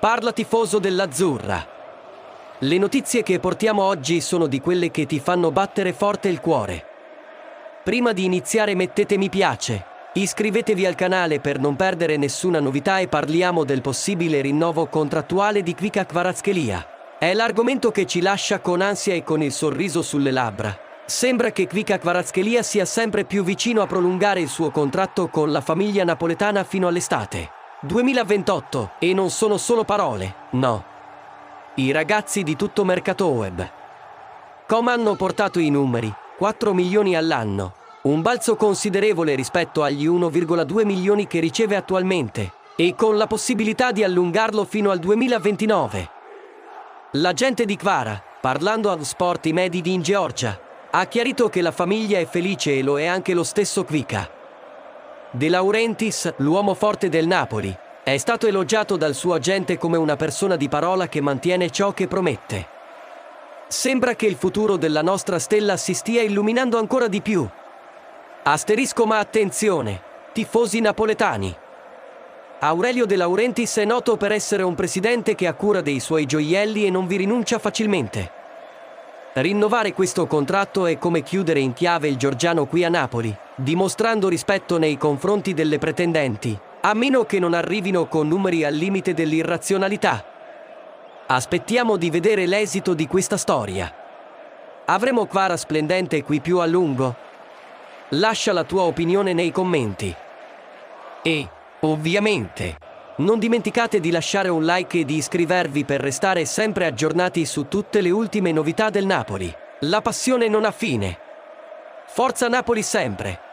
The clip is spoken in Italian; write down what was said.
Parla tifoso dell'Azzurra. Le notizie che portiamo oggi sono di quelle che ti fanno battere forte il cuore. Prima di iniziare mettete mi piace, iscrivetevi al canale per non perdere nessuna novità e parliamo del possibile rinnovo contrattuale di Kvicha Kvaratskhelia. È l'argomento che ci lascia con ansia e con il sorriso sulle labbra. Sembra che Kvicha Kvaratskhelia sia sempre più vicino a prolungare il suo contratto con la famiglia napoletana fino all'estate 2028, e non sono solo parole, no. I ragazzi di tutto Mercatoweb.com hanno portato i numeri: 4 milioni all'anno, un balzo considerevole rispetto agli 1,2 milioni che riceve attualmente, e con la possibilità di allungarlo fino al 2029. L'agente di Kvara, parlando a Sport Imedid in Georgia, ha chiarito che la famiglia è felice e lo è anche lo stesso Kvicha. De Laurentiis, l'uomo forte del Napoli, è stato elogiato dal suo agente come una persona di parola che mantiene ciò che promette. Sembra che il futuro della nostra stella si stia illuminando ancora di più. Asterisco, ma attenzione, tifosi napoletani. Aurelio De Laurentiis è noto per essere un presidente che ha cura dei suoi gioielli e non vi rinuncia facilmente. Rinnovare questo contratto è come chiudere in chiave il georgiano qui a Napoli, dimostrando rispetto nei confronti delle pretendenti, a meno che non arrivino con numeri al limite dell'irrazionalità. Aspettiamo di vedere l'esito di questa storia. Avremo Kvara splendente qui più a lungo? Lascia la tua opinione nei commenti. E, ovviamente, non dimenticate di lasciare un like e di iscrivervi per restare sempre aggiornati su tutte le ultime novità del Napoli. La passione non ha fine. Forza Napoli sempre!